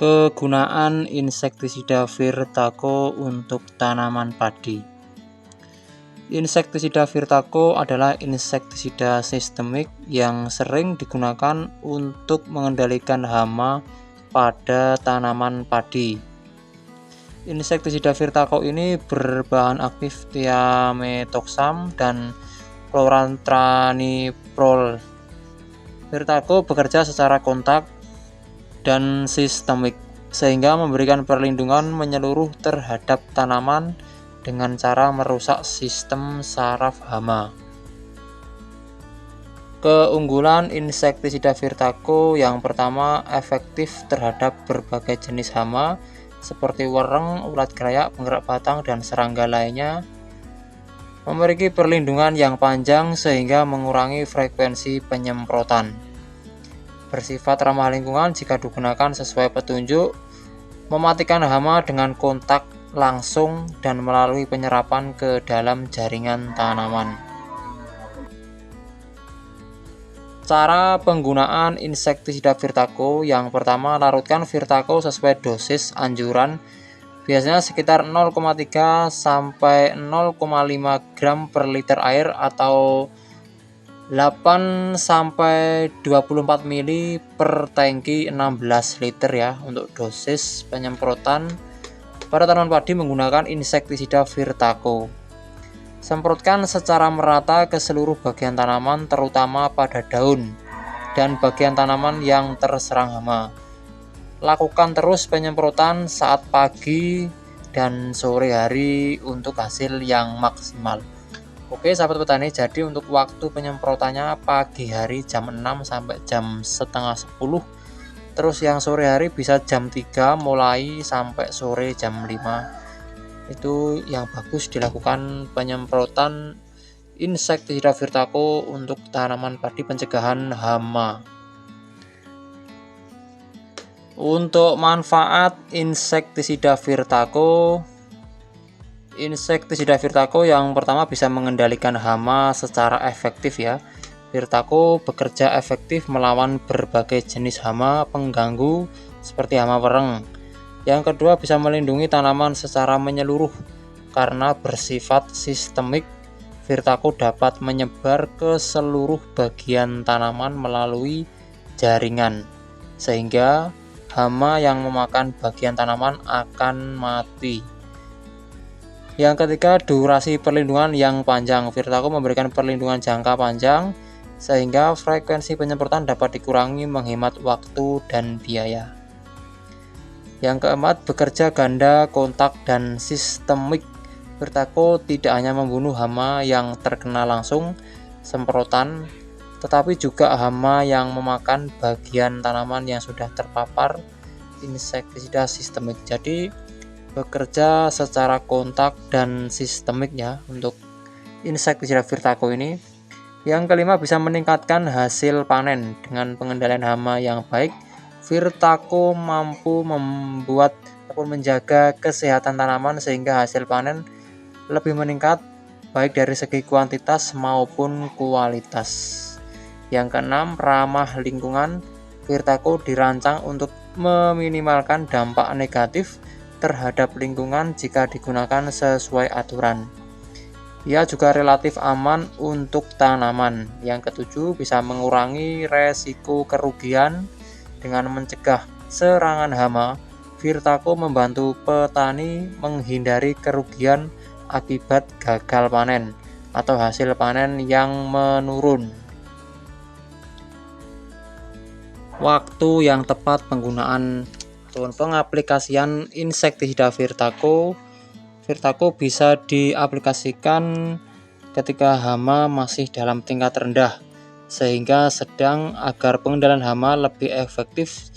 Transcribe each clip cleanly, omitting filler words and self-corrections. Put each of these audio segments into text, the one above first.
Kegunaan insektisida Virtaco untuk tanaman padi. Insektisida Virtaco adalah insektisida sistemik yang sering digunakan untuk mengendalikan hama pada tanaman padi. Insektisida Virtaco ini berbahan aktif thiamethoxam dan chlorantraniliprol. Virtaco bekerja secara kontak dan sistemik, sehingga memberikan perlindungan menyeluruh terhadap tanaman dengan cara merusak sistem saraf hama. Keunggulan insektisida Virtaco yang pertama, efektif terhadap berbagai jenis hama seperti wereng, ulat gelayak, penggerak batang, dan serangga lainnya. Memiliki perlindungan yang panjang sehingga mengurangi frekuensi penyemprotan. Bersifat ramah lingkungan jika digunakan sesuai petunjuk, mematikan hama dengan kontak langsung dan melalui penyerapan ke dalam jaringan tanaman. Cara penggunaan insektisida Virtaco yang pertama, larutkan Virtaco sesuai dosis anjuran, biasanya sekitar 0,3 sampai 0,5 gram per liter air atau 8 sampai 24 ml per tangki 16 liter ya untuk dosis penyemprotan pada tanaman padi menggunakan insektisida Virtaco. Semprotkan secara merata ke seluruh bagian tanaman, terutama pada daun dan bagian tanaman yang terserang hama. Lakukan terus penyemprotan saat pagi dan sore hari untuk hasil yang maksimal. Oke sahabat petani, jadi untuk waktu penyemprotannya pagi hari jam 6 sampai jam setengah 10, terus yang sore hari bisa jam 3 mulai sampai sore jam 5. Itu yang bagus dilakukan penyemprotan insektisida Virtaco untuk tanaman padi pencegahan hama. Untuk manfaat insektisida Virtaco, yang pertama bisa mengendalikan hama secara efektif ya. Virtaco bekerja efektif melawan berbagai jenis hama pengganggu seperti hama wereng. Yang kedua, bisa melindungi tanaman secara menyeluruh karena bersifat sistemik. Virtaco dapat menyebar ke seluruh bagian tanaman melalui jaringan, sehingga hama yang memakan bagian tanaman akan mati. Yang ketiga, durasi perlindungan yang panjang. Virtaco memberikan perlindungan jangka panjang sehingga frekuensi penyemprotan dapat dikurangi, menghemat waktu dan biaya. Yang keempat, bekerja ganda, kontak, dan sistemik. Virtaco tidak hanya membunuh hama yang terkena langsung semprotan, tetapi juga hama yang memakan bagian tanaman yang sudah terpapar insektisida sistemik. Jadi bekerja secara kontak dan sistemik ya untuk insektisida Virtaco ini. Yang kelima, bisa meningkatkan hasil panen dengan pengendalian hama yang baik. Virtaco mampu membuat ataupun menjaga kesehatan tanaman sehingga hasil panen lebih meningkat baik dari segi kuantitas maupun kualitas. Yang keenam, ramah lingkungan. Virtaco dirancang untuk meminimalkan dampak negatif terhadap lingkungan jika digunakan sesuai aturan. Ia juga relatif aman untuk tanaman. Yang ketujuh, bisa mengurangi resiko kerugian dengan mencegah serangan hama. Virtaco membantu petani menghindari kerugian akibat gagal panen atau hasil panen yang menurun. Waktu yang tepat penggunaan pengaplikasian insektisida Virtaco bisa diaplikasikan ketika hama masih dalam tingkat rendah sehingga sedang, agar pengendalian hama lebih efektif.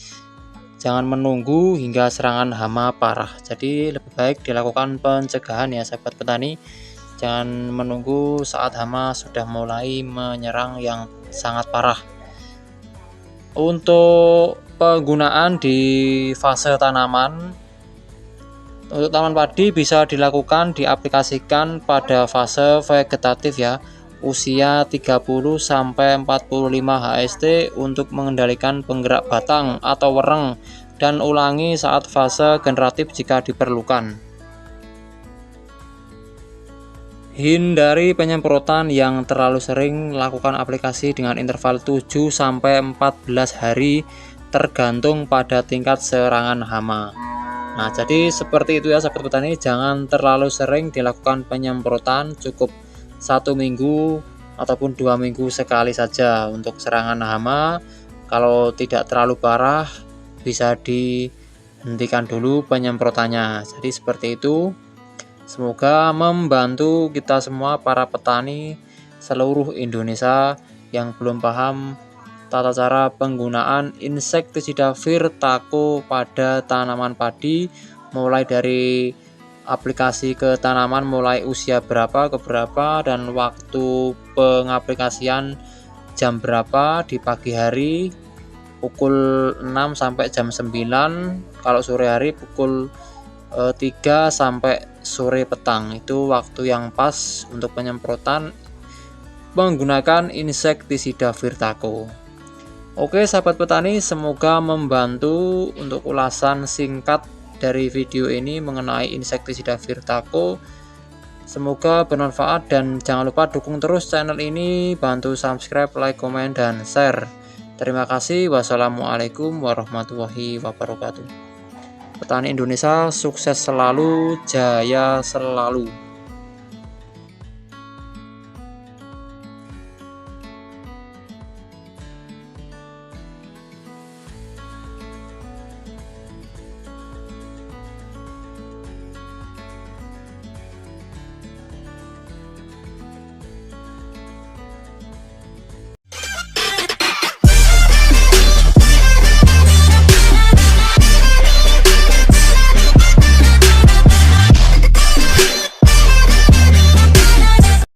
Jangan menunggu hingga serangan hama parah. Jadi lebih baik dilakukan pencegahan ya sahabat petani. Jangan menunggu saat hama sudah mulai menyerang yang sangat parah. Untuk penggunaan di fase tanaman, untuk tanaman padi bisa diaplikasikan pada fase vegetatif ya, usia 30 sampai 45 HST untuk mengendalikan penggerak batang atau wereng dan ulangi saat fase generatif jika diperlukan. Hindari penyemprotan yang terlalu sering, lakukan aplikasi dengan interval 7-14 hari tergantung pada tingkat serangan hama. Nah, jadi seperti itu ya sahabat petani, jangan terlalu sering dilakukan penyemprotan, cukup 1 minggu ataupun 2 minggu sekali saja untuk serangan hama. Kalau tidak terlalu parah bisa dihentikan dulu penyemprotannya. Jadi seperti itu. Semoga membantu kita semua para petani seluruh Indonesia yang belum paham tata cara penggunaan insektisida Virtaco pada tanaman padi, mulai dari aplikasi ke tanaman mulai usia berapa ke berapa, dan waktu pengaplikasian jam berapa di pagi hari pukul 6 sampai jam 9, kalau sore hari pukul 3 sampai sore petang. Itu waktu yang pas untuk penyemprotan menggunakan insektisida Virtaco. Oke sahabat petani, semoga membantu untuk ulasan singkat dari video ini mengenai insektisida Virtaco. Semoga bermanfaat dan jangan lupa dukung terus channel ini, bantu subscribe, like, komen, dan share. Terima kasih. Wassalamualaikum warahmatullahi wabarakatuh. Petani Indonesia sukses selalu, jaya selalu.